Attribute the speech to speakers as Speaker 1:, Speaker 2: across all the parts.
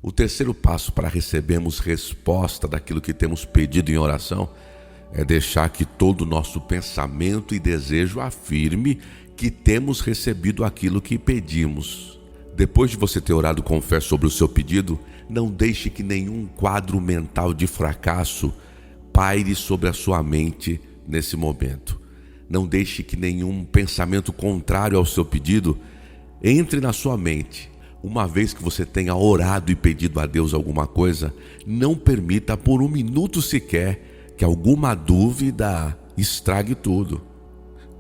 Speaker 1: O terceiro passo para recebermos resposta daquilo que temos pedido em oração é deixar que todo o nosso pensamento e desejo afirme que temos recebido aquilo que pedimos. Depois de você ter orado com fé sobre o seu pedido, não deixe que nenhum quadro mental de fracasso paire sobre a sua mente nesse momento. Não deixe que nenhum pensamento contrário ao seu pedido entre na sua mente. Uma vez que você tenha orado e pedido a Deus alguma coisa, não permita por um minuto sequer que alguma dúvida estrague tudo.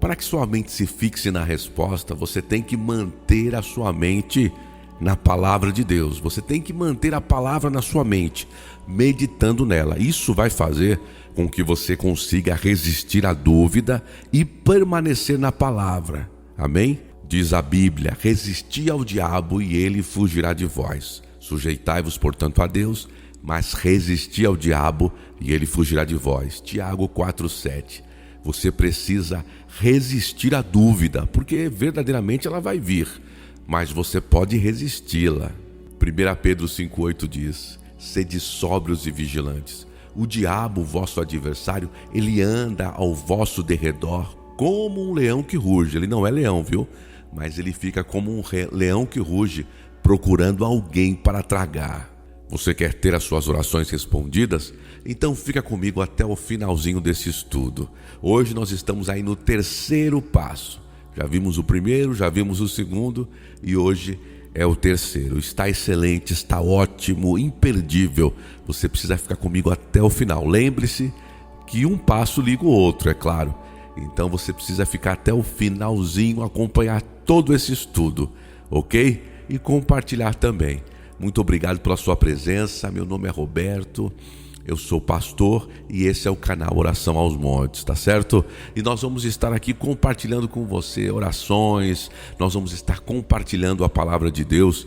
Speaker 1: Para que sua mente se fixe na resposta, você tem que manter a sua mente na palavra de Deus. Você tem que manter a palavra na sua mente, meditando nela. Isso vai fazer com que você consiga resistir à dúvida e permanecer na palavra. Amém? Diz a Bíblia: resisti ao diabo e ele fugirá de vós. Sujeitai-vos, portanto, a Deus, mas resisti ao diabo e ele fugirá de vós. Tiago 4,7. Você precisa resistir à dúvida, porque verdadeiramente ela vai vir, mas você pode resisti-la. 1 Pedro 5,8 diz: sede sóbrios e vigilantes. O diabo, vosso adversário, ele anda ao vosso derredor como um leão que ruge. Ele não é leão, viu? Mas ele fica como um leão que ruge, procurando alguém para tragar. Você quer ter as suas orações respondidas? Então fica comigo até o finalzinho desse estudo. Hoje nós estamos aí no terceiro passo. Já vimos o primeiro, já vimos o segundo e hoje é o terceiro. Está excelente, está ótimo, imperdível. Você precisa ficar comigo até o final. Lembre-se que um passo liga o outro, é claro. Então você precisa ficar até o finalzinho, acompanhar todo esse estudo, ok? E compartilhar também. Muito obrigado pela sua presença. Meu nome é Roberto, eu sou pastor e esse é o canal Oração aos Montes, tá certo? E nós vamos estar aqui compartilhando com você orações, nós vamos estar compartilhando a palavra de Deus.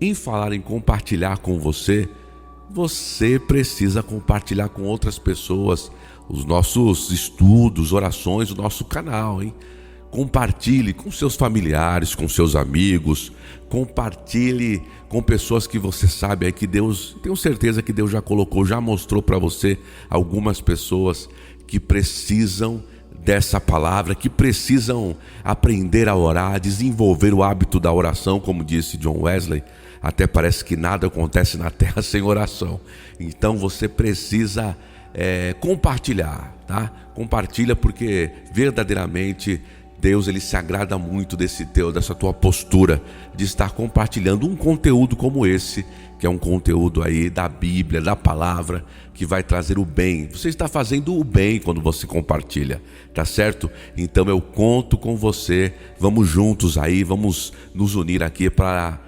Speaker 1: Em falar em compartilhar com você, você precisa compartilhar com outras pessoas os nossos estudos, orações, o nosso canal, hein? Compartilhe com seus familiares, com seus amigos, compartilhe com pessoas que você sabe aí que Deus, tenho certeza que Deus já colocou, já mostrou para você algumas pessoas que precisam dessa palavra, que precisam aprender a orar, desenvolver o hábito da oração, como disse John Wesley. Até parece que nada acontece na terra sem oração. Então você precisa compartilhar, tá? Compartilha, porque verdadeiramente Deus, ele se agrada muito dessa tua postura de estar compartilhando um conteúdo como esse, que é um conteúdo aí da Bíblia, da palavra, que vai trazer o bem. Você está fazendo o bem quando você compartilha, tá certo? Então eu conto com você, vamos juntos aí, vamos nos unir aqui para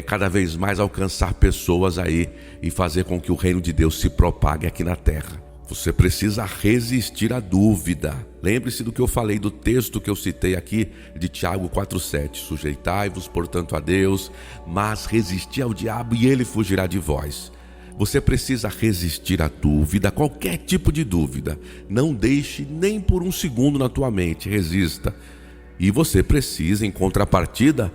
Speaker 1: cada vez mais alcançar pessoas aí e fazer com que o reino de Deus se propague aqui na terra. Você precisa resistir à dúvida. Lembre-se do que eu falei, do texto que eu citei aqui de Tiago 4,7. Sujeitai-vos, portanto, a Deus, mas resisti ao diabo e ele fugirá de vós. Você precisa resistir à dúvida, qualquer tipo de dúvida. Não deixe nem por um segundo na tua mente, resista. E você precisa, em contrapartida,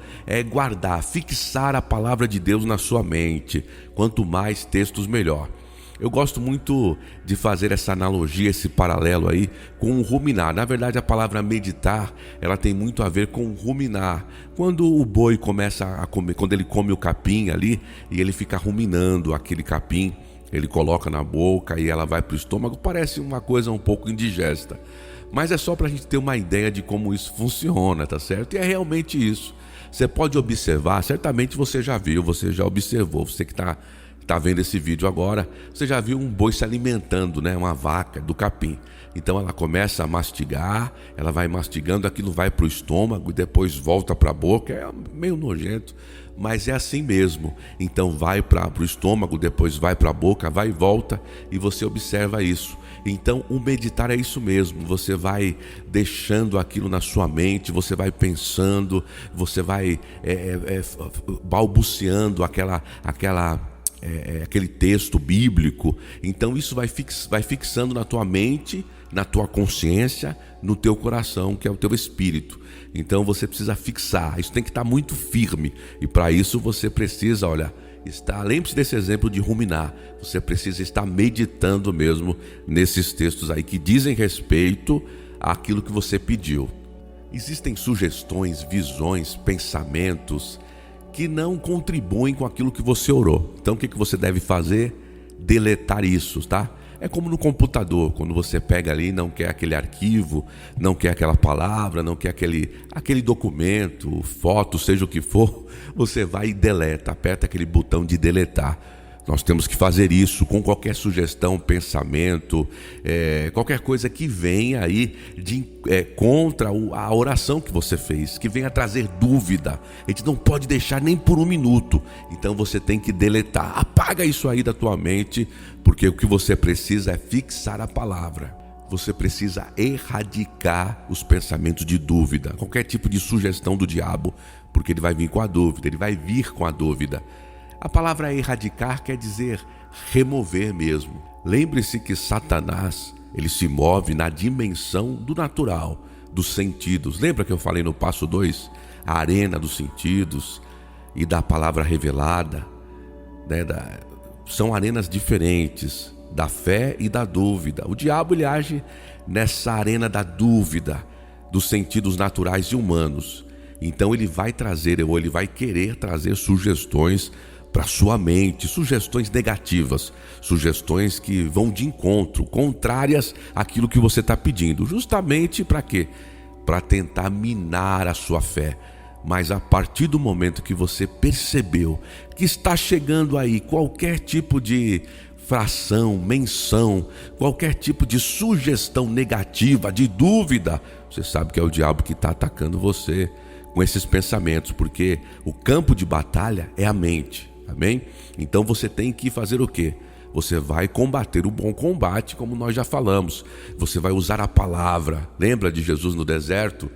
Speaker 1: guardar, fixar a palavra de Deus na sua mente. Quanto mais textos, melhor. Eu gosto muito de fazer essa analogia, esse paralelo aí com o ruminar. Na verdade, a palavra meditar, ela tem muito a ver com ruminar. Quando o boi começa a comer, quando ele come o capim ali e ele fica ruminando aquele capim, ele coloca na boca e ela vai para o estômago, parece uma coisa um pouco indigesta. Mas é só para a gente ter uma ideia de como isso funciona, tá certo? E é realmente isso. Você pode observar, certamente você já viu, você já observou, você que está vendo esse vídeo agora, você já viu um boi se alimentando, né? Uma vaca do capim. Então ela começa a mastigar, ela vai mastigando, aquilo vai para o estômago e depois volta para a boca. É meio nojento, mas é assim mesmo. Então vai para o estômago, depois vai para a boca, vai e volta, e você observa isso. Então o meditar é isso mesmo, você vai deixando aquilo na sua mente, você vai pensando, você vai balbuciando aquele texto bíblico. Então isso vai fixando na tua mente, na tua consciência, no teu coração, que é o teu espírito. Então você precisa fixar, isso tem que estar muito firme. E para isso você precisa, Lembre-se desse exemplo de ruminar. Você precisa estar meditando mesmo nesses textos aí que dizem respeito àquilo que você pediu. Existem sugestões, visões, pensamentos que não contribuem com aquilo que você orou. Então o que você deve fazer? Deletar isso, tá? É como no computador, quando você pega ali e não quer aquele arquivo, não quer aquela palavra, não quer aquele documento, foto, seja o que for, você vai e deleta, aperta aquele botão de deletar. Nós temos que fazer isso com qualquer sugestão, pensamento, qualquer coisa que venha aí contra a oração que você fez, que venha trazer dúvida. A gente não pode deixar nem por um minuto. Então você tem que deletar. Apaga isso aí da tua mente, porque o que você precisa é fixar a palavra. Você precisa erradicar os pensamentos de dúvida, qualquer tipo de sugestão do diabo, porque ele vai vir com a dúvida, ele vai vir com a dúvida. A palavra erradicar quer dizer remover mesmo. Lembre-se que Satanás, ele se move na dimensão do natural, dos sentidos. Lembra que eu falei no passo 2? A arena dos sentidos e da palavra revelada, né? São arenas diferentes, da fé e da dúvida. O diabo, ele age nessa arena da dúvida, dos sentidos naturais e humanos. Então ele vai trazer, ou ele vai querer trazer sugestões para sua mente, sugestões negativas, sugestões que vão de encontro, contrárias àquilo que você está pedindo. Justamente para quê? Para tentar minar a sua fé. Mas a partir do momento que você percebeu que está chegando aí qualquer tipo de fração, menção, qualquer tipo de sugestão negativa, de dúvida, você sabe que é o diabo que está atacando você com esses pensamentos, porque o campo de batalha é a mente. Amém? Então você tem que fazer o quê? Você vai combater o bom combate, como nós já falamos. Você vai usar a palavra. Lembra de Jesus no deserto?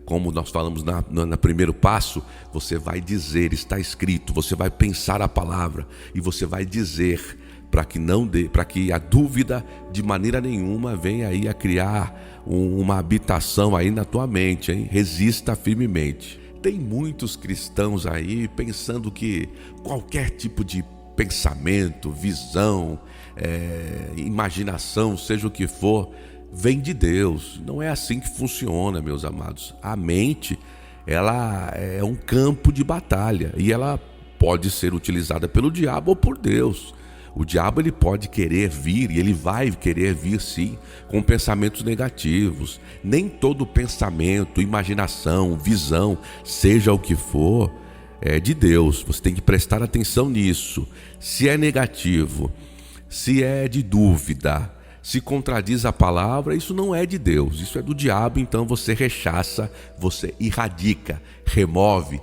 Speaker 1: Como nós falamos no primeiro passo, você vai dizer, está escrito, você vai pensar a palavra e você vai dizer, para que a dúvida de maneira nenhuma venha aí a criar uma habitação aí na tua mente, hein? Resista firmemente. Tem muitos cristãos aí pensando que qualquer tipo de pensamento, visão, imaginação, seja o que for, vem de Deus. Não é assim que funciona, meus amados. A mente, ela é um campo de batalha e ela pode ser utilizada pelo diabo ou por Deus. O diabo, ele pode querer vir, e ele vai querer vir sim, com pensamentos negativos. Nem todo pensamento, imaginação, visão, seja o que for, é de Deus. Você tem que prestar atenção nisso. Se é negativo, se é de dúvida, se contradiz a palavra, isso não é de Deus, isso é do diabo. Então você rechaça, você erradica, remove,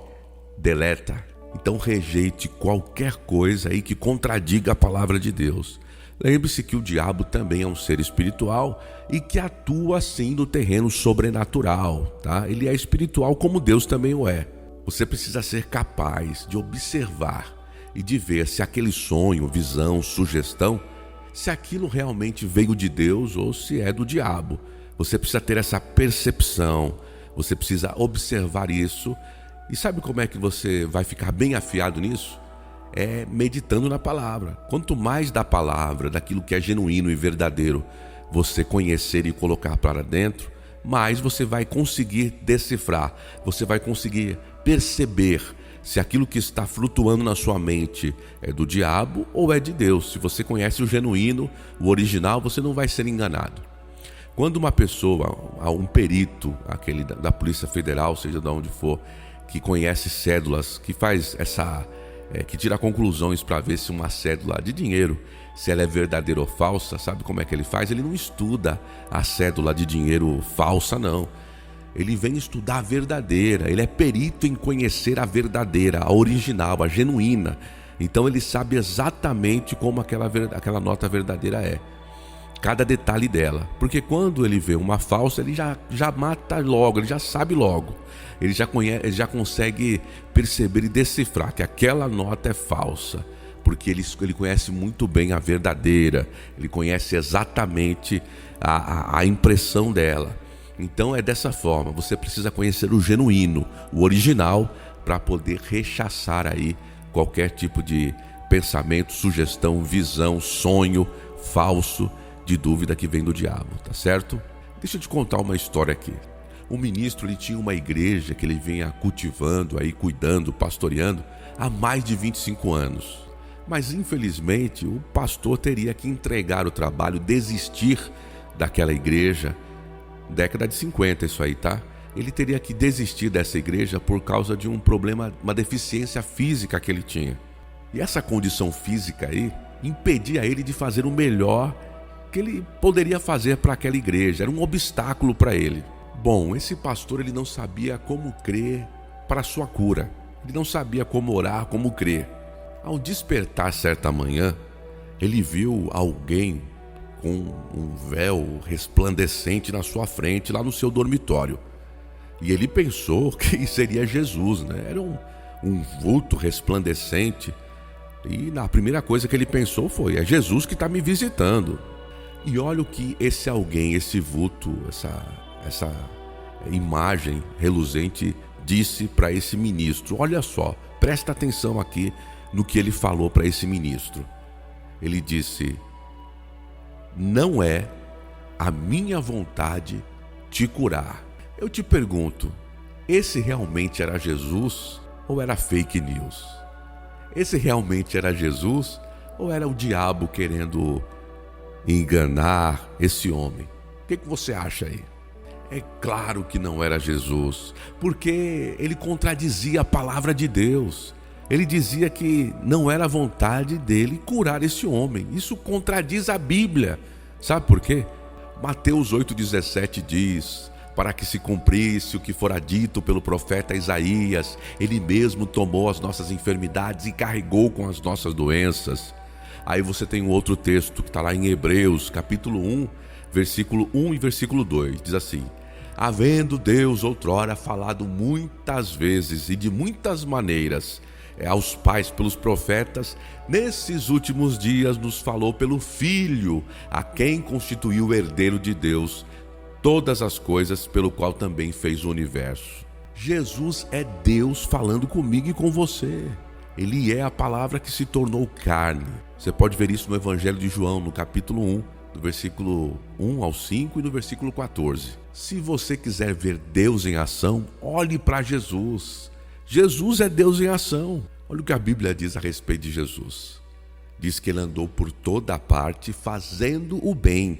Speaker 1: deleta. Então rejeite qualquer coisa aí que contradiga a palavra de Deus. Lembre-se que o diabo também é um ser espiritual e que atua assim no terreno sobrenatural, tá? Ele é espiritual como Deus também o é. Você precisa ser capaz de observar e de ver se aquele sonho, visão, sugestão, se aquilo realmente veio de Deus ou se é do diabo. Você precisa ter essa percepção, você precisa observar isso. E sabe como é que você vai ficar bem afiado nisso? É meditando na palavra. Quanto mais da palavra, daquilo que é genuíno e verdadeiro, você conhecer e colocar para dentro, mais você vai conseguir decifrar, você vai conseguir perceber se aquilo que está flutuando na sua mente é do diabo ou é de Deus. Se você conhece o genuíno, o original, você não vai ser enganado. Quando uma pessoa, um perito, aquele da Polícia Federal, seja de onde for, que conhece cédulas, que faz que tira conclusões para ver se uma cédula de dinheiro, se ela é verdadeira ou falsa, sabe como é que ele faz? Ele não estuda a cédula de dinheiro falsa, não. Ele vem estudar a verdadeira, ele é perito em conhecer a verdadeira, a original, a genuína. Então ele sabe exatamente como aquela nota verdadeira é. Cada detalhe dela, porque quando ele vê uma falsa, ele já mata logo, ele já sabe logo, ele já consegue perceber e decifrar que aquela nota é falsa, porque ele conhece muito bem a verdadeira, ele conhece exatamente a impressão dela. Então é dessa forma, você precisa conhecer o genuíno, o original, para poder rechaçar aí qualquer tipo de pensamento, sugestão, visão, sonho falso de dúvida que vem do diabo, tá certo? Deixa eu te contar uma história aqui. Um ministro, ele tinha uma igreja que ele vinha cultivando, aí, cuidando, pastoreando há mais de 25 anos. Mas, infelizmente, o pastor teria que entregar o trabalho, desistir daquela igreja. Década de 50, isso aí, tá? Ele teria que desistir dessa igreja por causa de um problema, uma deficiência física que ele tinha. E essa condição física aí impedia ele de fazer o melhor que ele poderia fazer para aquela igreja. Era um obstáculo para ele. Bom, esse pastor, ele não sabia como crer para a sua cura. Ele não sabia como orar, como crer. Ao despertar certa manhã, ele viu alguém com um véu resplandecente na sua frente, lá no seu dormitório. E ele pensou que seria Jesus, né? Era um vulto resplandecente. E a primeira coisa que ele pensou foi: é Jesus que está me visitando. E olha o que esse alguém, esse vulto, essa imagem reluzente disse para esse ministro. Olha só, presta atenção aqui no que ele falou para esse ministro. Ele disse: não é a minha vontade te curar. Eu te pergunto, esse realmente era Jesus ou era fake news? Esse realmente era Jesus ou era o diabo querendo enganar esse homem? O que você acha aí? É claro que não era Jesus, porque ele contradizia a palavra de Deus. Ele dizia que não era a vontade dele curar esse homem. Isso contradiz a Bíblia. Sabe por quê? Mateus 8,17 diz: para que se cumprisse o que fora dito pelo profeta Isaías, ele mesmo tomou as nossas enfermidades e carregou com as nossas doenças. Aí você tem um outro texto que está lá em Hebreus, capítulo 1, versículo 1 e versículo 2. Diz assim: havendo Deus outrora falado muitas vezes e de muitas maneiras aos pais pelos profetas, nesses últimos dias nos falou pelo Filho, a quem constituiu o herdeiro de Deus, todas as coisas, pelo qual também fez o universo. Jesus é Deus falando comigo e com você. Ele é a palavra que se tornou carne. Você pode ver isso no Evangelho de João, no capítulo 1, do versículo 1 ao 5 e no versículo 14. Se você quiser ver Deus em ação, olhe para Jesus. Jesus é Deus em ação. Olha o que a Bíblia diz a respeito de Jesus. Diz que ele andou por toda parte fazendo o bem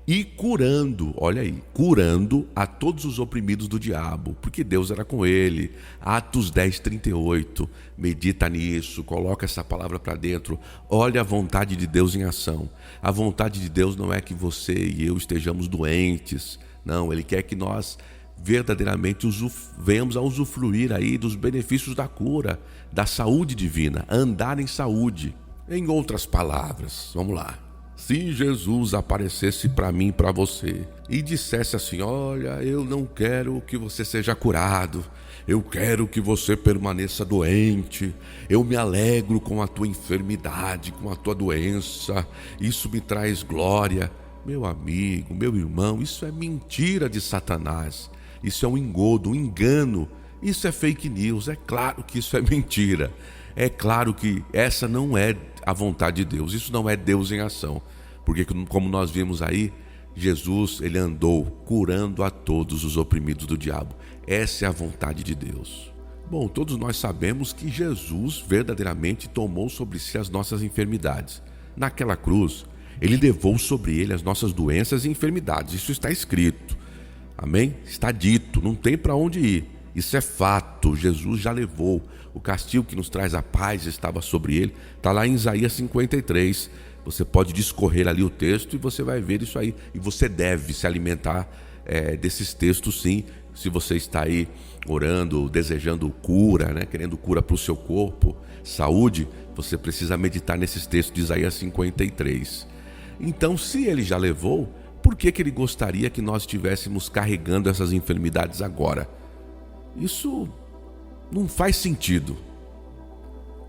Speaker 1: e curando, olha aí, curando a todos os oprimidos do diabo, porque Deus era com ele. Atos 10:38, medita nisso, coloca essa palavra para dentro, olha a vontade de Deus em ação. A vontade de Deus não é que você e eu estejamos doentes, não, ele quer que nós verdadeiramente venhamos a usufruir aí dos benefícios da cura, da saúde divina, andar em saúde. Em outras palavras, vamos lá. Se Jesus aparecesse para mim e para você e dissesse assim: olha, eu não quero que você seja curado, eu quero que você permaneça doente, eu me alegro com a tua enfermidade, com a tua doença, isso me traz glória. Meu amigo, meu irmão, isso é mentira de Satanás, isso é um engodo, um engano, isso é fake news. É claro que isso é mentira, é claro que essa não é a vontade de Deus, isso não é Deus em ação, porque como nós vimos aí, Jesus, ele andou curando a todos os oprimidos do diabo. Essa é a vontade de Deus. Bom, todos nós sabemos que Jesus verdadeiramente tomou sobre si as nossas enfermidades. Naquela cruz, ele levou sobre ele as nossas doenças e enfermidades. Isso está escrito, amém? Está dito, não tem para onde ir. Isso é fato, Jesus já levou. O castigo que nos traz a paz estava sobre ele. Está lá em Isaías 53. Você pode discorrer ali o texto e você vai ver isso aí. E você deve se alimentar desses textos, sim. Se você está aí orando, desejando cura, né? Querendo cura para o seu corpo, saúde, você precisa meditar nesses textos de Isaías 53. Então, se ele já levou, por que ele gostaria que nós estivéssemos carregando essas enfermidades agora? Isso não faz sentido.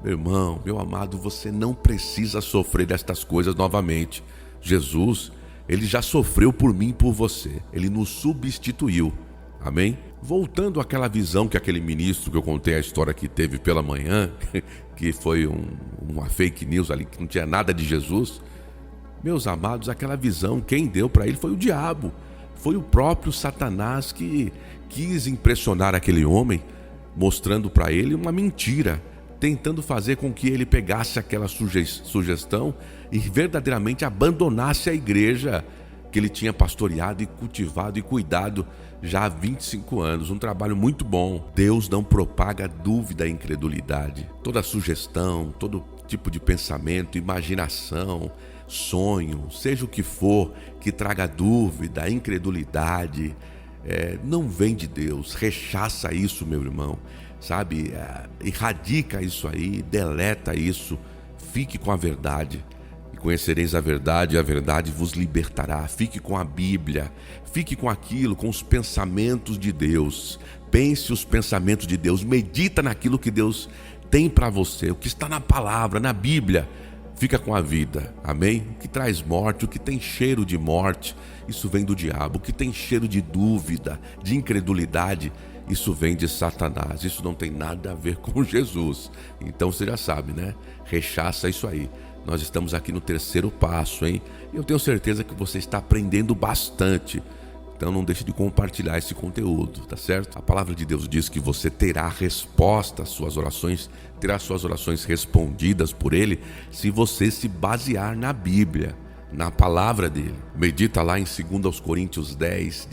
Speaker 1: Meu irmão, meu amado, você não precisa sofrer destas coisas novamente. Jesus, ele já sofreu por mim e por você. Ele nos substituiu. Amém? Voltando àquela visão que aquele ministro que eu contei a história que teve pela manhã, que foi uma fake news ali, que não tinha nada de Jesus. Meus amados, aquela visão, quem deu para ele foi o diabo. Foi o próprio Satanás que quis impressionar aquele homem, mostrando para ele uma mentira, tentando fazer com que ele pegasse aquela sugestão e verdadeiramente abandonasse a igreja que ele tinha pastoreado e cultivado e cuidado já há 25 anos. Um trabalho muito bom. Deus não propaga dúvida e incredulidade. Toda sugestão, todo tipo de pensamento, imaginação, sonho, seja o que for, que traga dúvida, incredulidade, não vem de Deus. Rechaça isso, meu irmão, sabe? Erradica isso aí, deleta isso, fique com a verdade. E conhecereis a verdade, e a verdade vos libertará. Fique com a Bíblia, fique com aquilo, com os pensamentos de Deus. Pense os pensamentos de Deus, medita naquilo que Deus tem para você, o que está na palavra, na Bíblia. Fica com a vida, amém? O que traz morte, o que tem cheiro de morte, isso vem do diabo. O que tem cheiro de dúvida, de incredulidade, isso vem de Satanás. Isso não tem nada a ver com Jesus. Então você já sabe, né? Rechaça isso aí. Nós estamos aqui no terceiro passo, hein? Eu tenho certeza que você está aprendendo bastante. Então não deixe de compartilhar esse conteúdo, tá certo? A palavra de Deus diz que você terá resposta às suas orações, terá suas orações respondidas por Ele, se você se basear na Bíblia, na palavra dele. Medita lá em 2 Coríntios 10,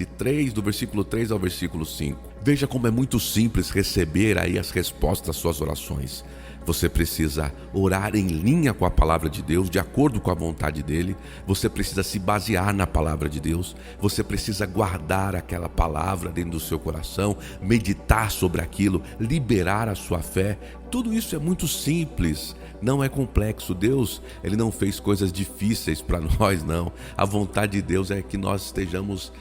Speaker 1: do versículo 3 ao versículo 5. Veja como é muito simples receber aí as respostas às suas orações. Você precisa orar em linha com a palavra de Deus, de acordo com a vontade dele. Você precisa se basear na palavra de Deus. Você precisa guardar aquela palavra dentro do seu coração, meditar sobre aquilo, liberar a sua fé. Tudo isso é muito simples, não é complexo. Deus, Ele não fez coisas difíceis para nós, não. A vontade de Deus é que nós estejamos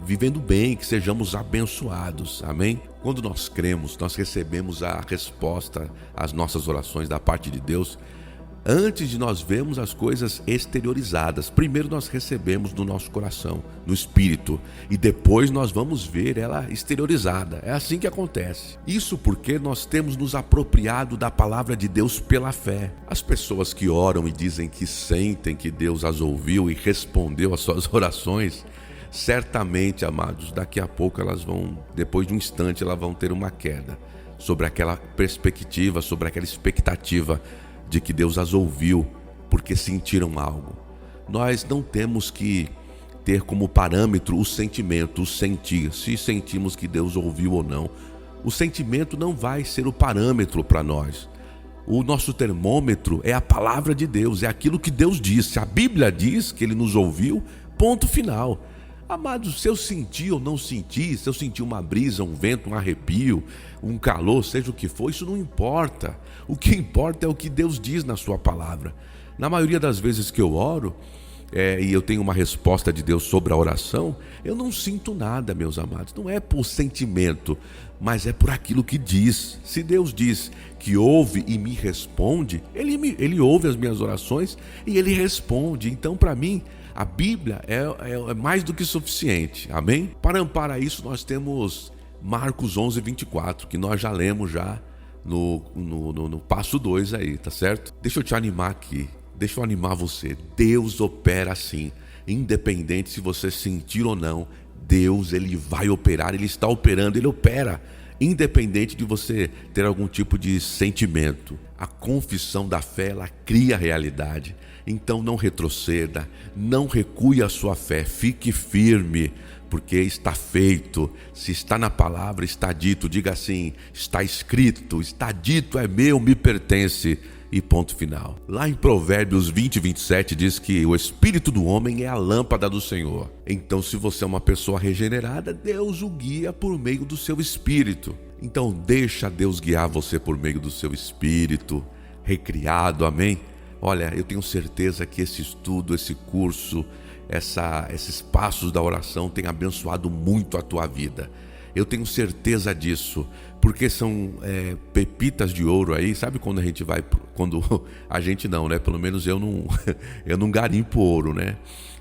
Speaker 1: vivendo bem, que sejamos abençoados, amém? Quando nós cremos, nós recebemos a resposta às nossas orações da parte de Deus, antes de nós vermos as coisas exteriorizadas. Primeiro nós recebemos no nosso coração, no espírito, e depois nós vamos ver ela exteriorizada. É assim que acontece. Isso porque nós temos nos apropriado da palavra de Deus pela fé. As pessoas que oram e dizem que sentem que Deus as ouviu e respondeu às suas orações, certamente, amados, daqui a pouco elas vão, depois de um instante, elas vão ter uma queda sobre aquela perspectiva, sobre aquela expectativa de que Deus as ouviu porque sentiram algo. Nós não temos que ter como parâmetro o sentimento, o sentir, se sentimos que Deus ouviu ou não. O sentimento não vai ser o parâmetro para nós. O nosso termômetro é a palavra de Deus, é aquilo que Deus disse. A Bíblia diz que Ele nos ouviu, ponto final. Amados, se eu sentir ou não sentir, se eu sentir uma brisa, um vento, um arrepio, um calor, seja o que for, isso não importa. O que importa é o que Deus diz na sua palavra. Na maioria das vezes que eu oro, e eu tenho uma resposta de Deus sobre a oração, eu não sinto nada, meus amados. Não é por sentimento, mas é por aquilo que diz. Se Deus diz que ouve e me responde, Ele ouve as minhas orações e Ele responde. Então, para mim, a Bíblia é mais do que suficiente, amém? Para amparar isso, nós temos Marcos 11, 24, que nós já lemos já no passo 2 aí, tá certo? Deixa eu te animar aqui, deixa eu animar você. Deus opera assim, independente se você sentir ou não. Deus, Ele vai operar, Ele está operando, Ele opera, independente de você ter algum tipo de sentimento. A confissão da fé, ela cria realidade. Então não retroceda, não recue a sua fé, fique firme, porque está feito. Se está na palavra, está dito. Diga assim: está escrito, está dito, é meu, me pertence, e ponto final. Lá em Provérbios 20, 27 diz que o espírito do homem é a lâmpada do Senhor. Então, se você é uma pessoa regenerada, Deus o guia por meio do seu espírito. Então deixa Deus guiar você por meio do seu espírito recriado, amém? Olha, eu tenho certeza que esse estudo, esse curso, esses passos da oração tem abençoado muito a tua vida. Eu tenho certeza disso, porque são pepitas de ouro aí. Sabe quando a gente vai, quando a gente não, né? Pelo menos eu não, eu não garimpo ouro, né?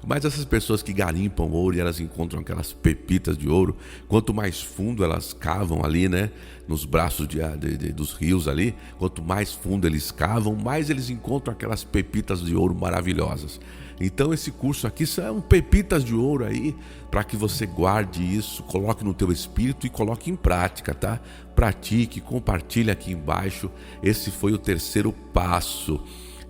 Speaker 1: Mas essas pessoas que garimpam ouro e elas encontram aquelas pepitas de ouro, quanto mais fundo elas cavam ali, né? Nos braços dos rios ali, quanto mais fundo eles cavam, mais eles encontram aquelas pepitas de ouro maravilhosas. Então esse curso aqui são pepitas de ouro aí, para que você guarde isso, coloque no teu espírito e coloque em prática, tá? Pratique, compartilhe aqui embaixo. Esse foi o terceiro passo.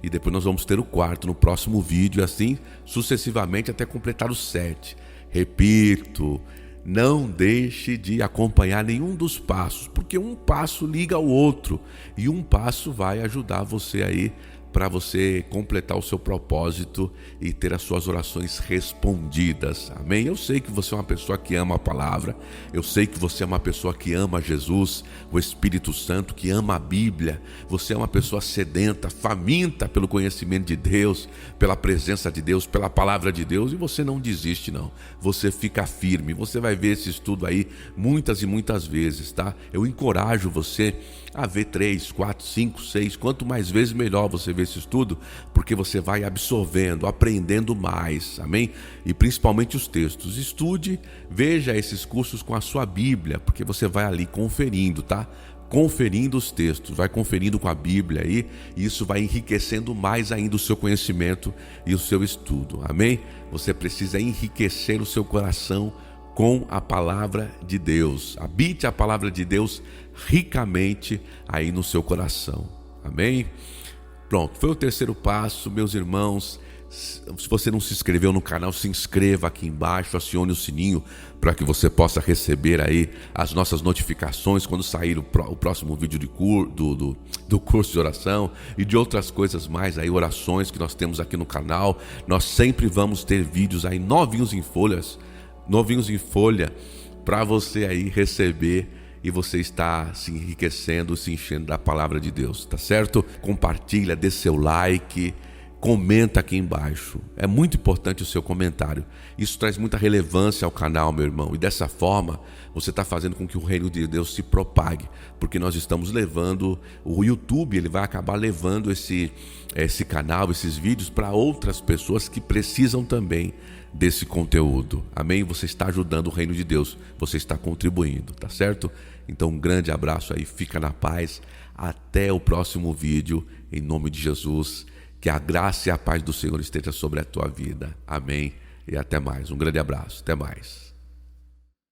Speaker 1: E depois nós vamos ter o quarto no próximo vídeo, assim sucessivamente até completar os 7. Repito, não deixe de acompanhar nenhum dos passos, porque um passo liga ao outro e um passo vai ajudar você aí para você completar o seu propósito e ter as suas orações respondidas. Amém? Eu sei que você é uma pessoa que ama a palavra, eu sei que você é uma pessoa que ama Jesus, o Espírito Santo, que ama a Bíblia, você é uma pessoa sedenta, faminta pelo conhecimento de Deus, pela presença de Deus, pela palavra de Deus, e você não desiste não, você fica firme, você vai ver esse estudo aí muitas e muitas vezes, tá? Eu encorajo você a ver 3, 4, 5, 6, quanto mais vezes melhor você ver esse estudo, porque você vai absorvendo, aprendendo mais, amém? E principalmente os textos. Estude, veja esses cursos com a sua Bíblia, porque você vai ali conferindo, tá? Conferindo os textos, vai conferindo com a Bíblia aí, e isso vai enriquecendo mais ainda o seu conhecimento e o seu estudo, amém? Você precisa enriquecer o seu coração com a palavra de Deus. Habite a palavra de Deus ricamente aí no seu coração. Amém? Pronto, foi o terceiro passo, meus irmãos. Se você não se inscreveu no canal, se inscreva aqui embaixo, acione o sininho para que você possa receber aí as nossas notificações quando sair o próximo vídeo do curso de oração e de outras coisas mais aí, orações que nós temos aqui no canal. Nós sempre vamos ter vídeos aí novinhos em folha para você aí receber e você está se enriquecendo, se enchendo da palavra de Deus, tá certo? Compartilha, dê seu like, comenta aqui embaixo. É muito importante o seu comentário. Isso traz muita relevância ao canal, meu irmão. E dessa forma, você está fazendo com que o reino de Deus se propague. Porque nós estamos levando, o YouTube ele vai acabar levando esse canal, esses vídeos para outras pessoas que precisam também desse conteúdo. Amém? Você está ajudando o reino de Deus. Você está contribuindo, tá certo? Então um grande abraço aí, fica na paz. Até o próximo vídeo, em nome de Jesus. Que a graça e a paz do Senhor esteja sobre a tua vida. Amém. E até mais. Um grande abraço. Até mais.